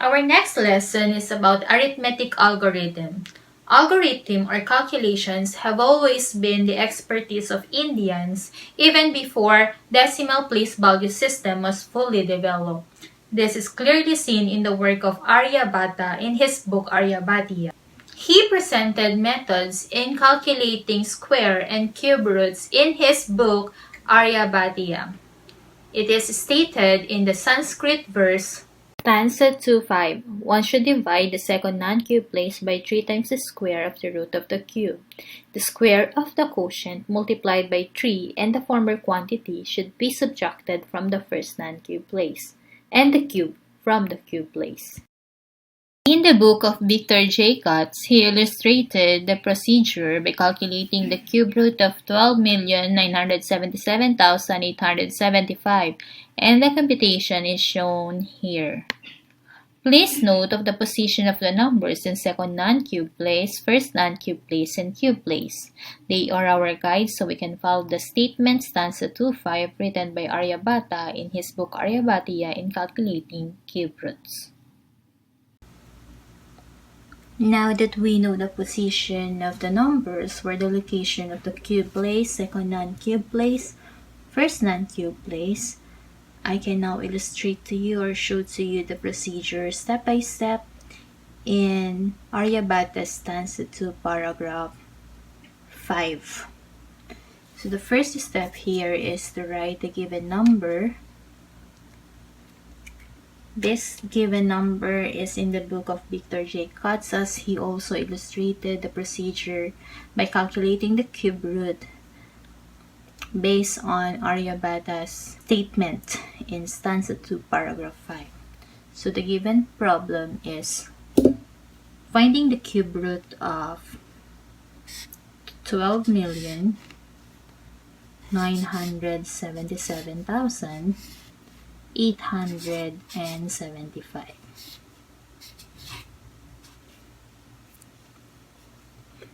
Our next lesson is about arithmetic algorithm. Algorithm or calculations have always been the expertise of Indians even before decimal place value system was fully developed. This is clearly seen in the work of Aryabhata in his book Aryabhatiya. He presented methods in calculating square and cube roots in his book Aryabhatiya. It is stated in the Sanskrit verse Stanza 2.5. One should divide the second non-cube place by 3 times the square of the root of the cube. The square of the quotient multiplied by 3 and the former quantity should be subtracted from the first non-cube place, and the cube from the cube place. In the book of Victor J. Cutts, he illustrated the procedure by calculating the cube root of 12,977,875, and the computation is shown here. Please note of the position of the numbers in second non-cube place, first non-cube place, and cube place. They are our guides so we can follow the statement stanza 2.5 written by Aryabhata in his book Aryabhatiya in calculating cube roots. Now that we know the position of the numbers where the location of the cube place, second non-cube place, first non-cube place, I can now illustrate to you or show to you the procedure step by step in Aryabhata's stanza 2 paragraph 5. So the first step here is to write the given number. This given number is in the book of Victor J. Cutts, as he also illustrated the procedure by calculating the cube root based on Aryabhata's statement in stanza 2 paragraph 5. So the given problem is finding the cube root of 12,977,875.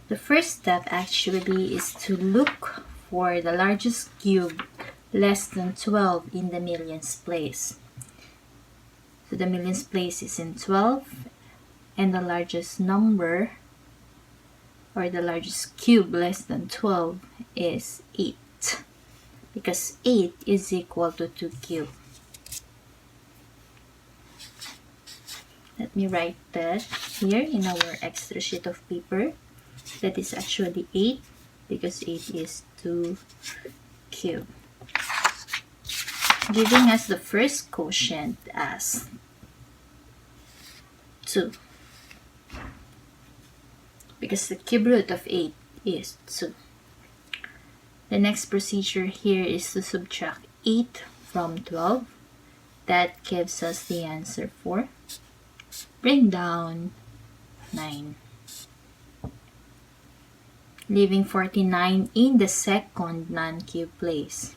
The first step actually is to look for the largest cube less than 12 in the millions place. So the millions place is in 12, and the largest number or the largest cube less than 12 is 8, because 8 is equal to 2 cubes. Let me write that here in our extra sheet of paper. That is actually 8, because 8 is 2 cubes, giving us the first quotient as 2, because the cube root of 8 is 2. The next procedure here is to subtract 8 from 12. That gives us the answer 4. Bring down 9, leaving 49 in the second non-cube place.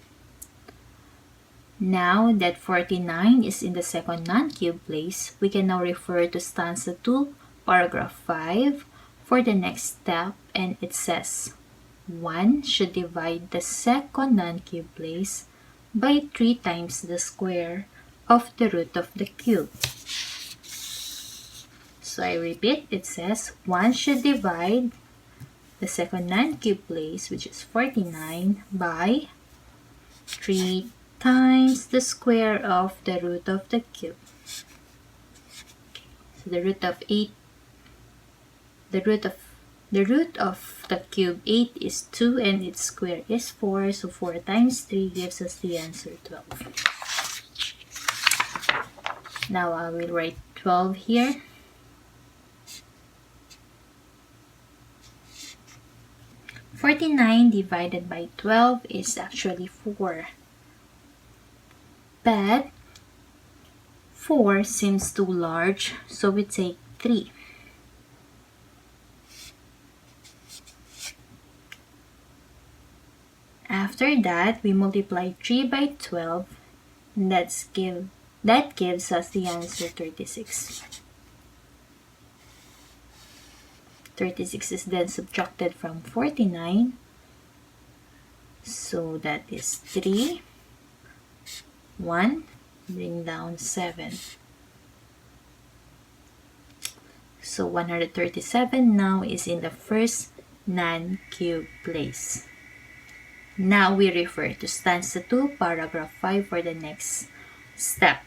Now that 49 is in the second non-cube place, we can now refer to stanza 2, paragraph 5 for the next step, and it says 1 should divide the second non-cube place by 3 times the square of the root of the cube. So I repeat, it says 1 should divide the second non-cube place, which is 49, by 3 times the square of the root of the cube. So the root of 8, the root of the cube 8 is 2, and its square is 4. So 4 times 3 gives us the answer 12. Now I will write 12 here. "49 divided by 12 is actually 4. But 4 seems too large, so we take 3. After that, we multiply 3 by 12, and that gives us the answer 36. 36 is then subtracted from 49, so that is 3, 1, bring down 7. So 137 now is in the first non-cube place. Now we refer to stanza 2, paragraph 5 for the next step.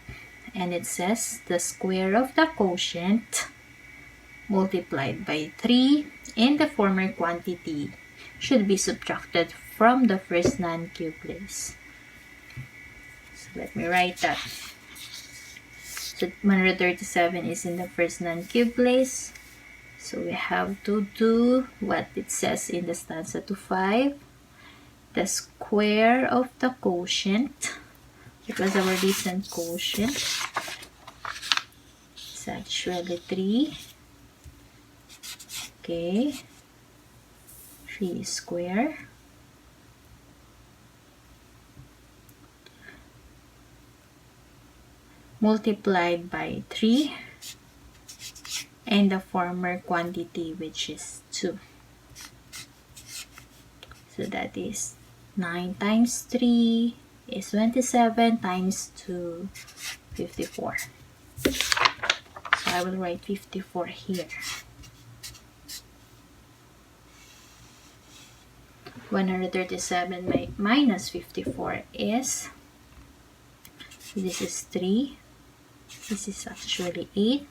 And it says the square of the quotient multiplied by 3 in the former quantity should be subtracted from the first non-cube place. So let me write that. So 137 is in the first non-cube place. So we have to do what it says in the stanza 2-5. The square of the quotient, because our recent quotient is actually 3. Okay. 3 square. Multiplied by 3 and the former quantity, which is 2. So that is 9 times 3 is 27 times 2, 54. So I will write 54 here. 137 minus 54 is, this is 3. This is actually 8.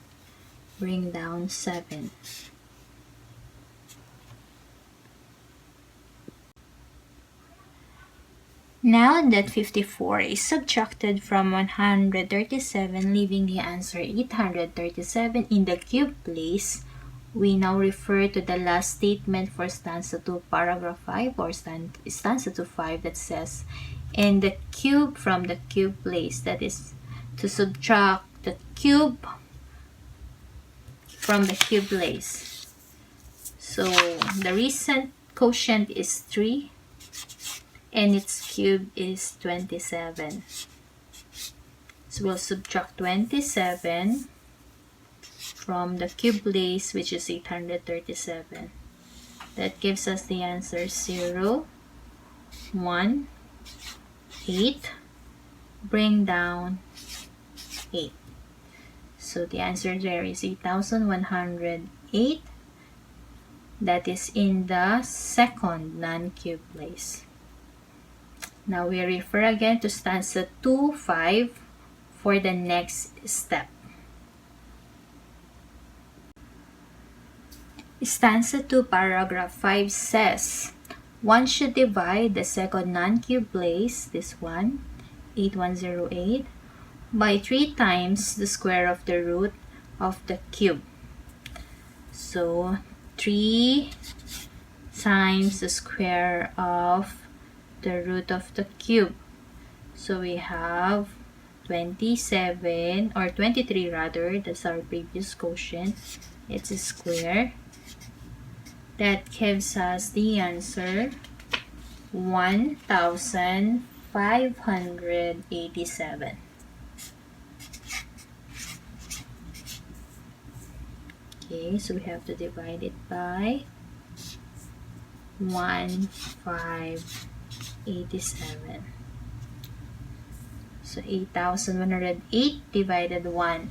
Bring down 7. Now that 54 is subtracted from 137, leaving the answer 837 in the cube place, we now refer to the last statement for stanza 2, paragraph 5, or stanza 2-5 that says, and the cube from the cube place, that is to subtract the cube from the cube place. So the recent quotient is 3 and its cube is 27. So we'll subtract 27 from the cube place, which is 837. That gives us the answer 0, 1, 8. Bring down 8. So the answer there is 8108. That is in the second non-cube place. Now we refer again to stanza 2-5 for the next step. Stanza 2, paragraph 5 says, one should divide the second non-cube place, this one, 8108, by 3 times the square of the root of the cube. So 3 times the square of the root of the cube. So we have 27, or 23 rather, that's our previous quotient. It's a square. That gives us the answer 1587. Okay, so we have to divide it by 1587. So 8108 divided by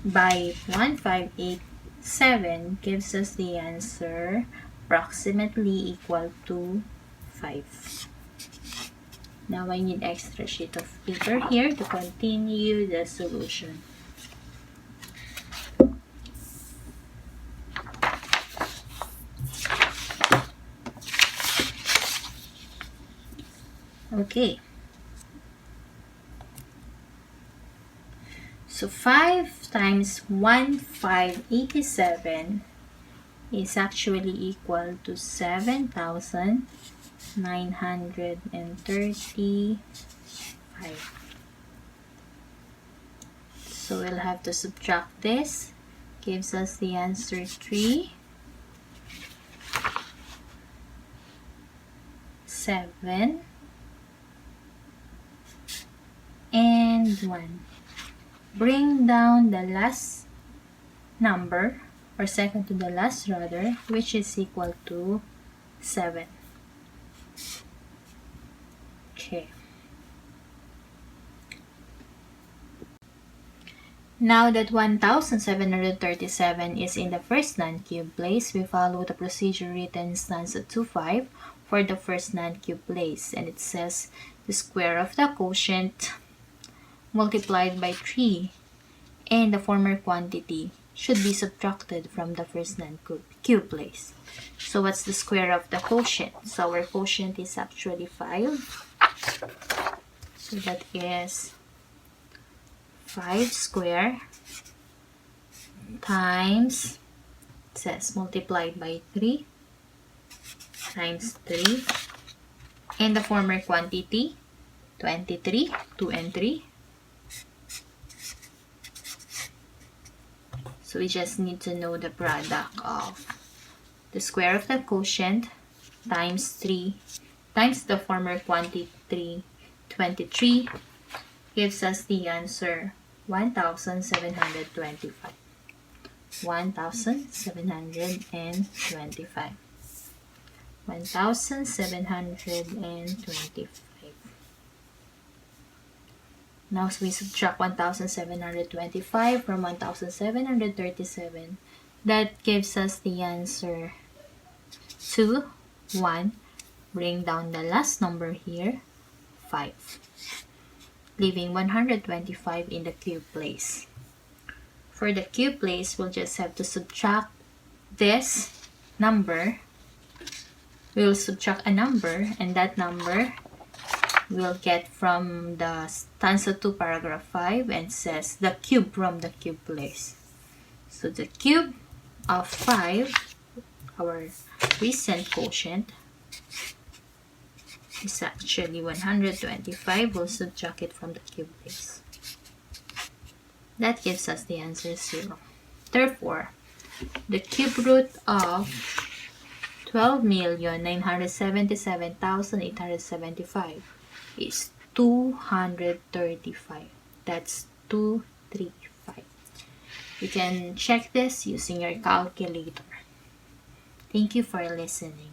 1587 gives us the answer approximately equal to 5. Now I need extra sheet of paper here to continue the solution. Okay. So 5 times 1587 is actually equal to 7,935. So we'll have to subtract this. Gives us the answer 3, 7, and 1. Bring down the last number, or second to the last rather, which is equal to 7. Okay. Now that 1737 is in the first non-cube place, we follow the procedure written in stanza 2.5 for the first non-cube place. And it says the square of the quotient multiplied by 3 and the former quantity should be subtracted from the first non-cube place. So what's the square of the quotient? So our quotient is actually 5. So that is 5 square times, it says multiplied by 3 times 3, and the former quantity 23, 2 and 3. So we just need to know the product of the square of the quotient times 3 times the former quantity 23 gives us the answer 1725. 1725. 1725. Now we subtract 1725 from 1737. That gives us the answer 2, 1. Bring down the last number here, 5. Leaving 125 in the cube place. For the cube place, we'll just have to subtract this number. We'll subtract a number, and that number we'll get from the stanza 2 paragraph 5, and says the cube from the cube place. So the cube of 5, our recent quotient, is actually 125. We'll subtract it from the cube place. That gives us the answer 0. Therefore, the cube root of 12,977,875 is 235. That's 235. You can check this using your calculator. Thank you for listening.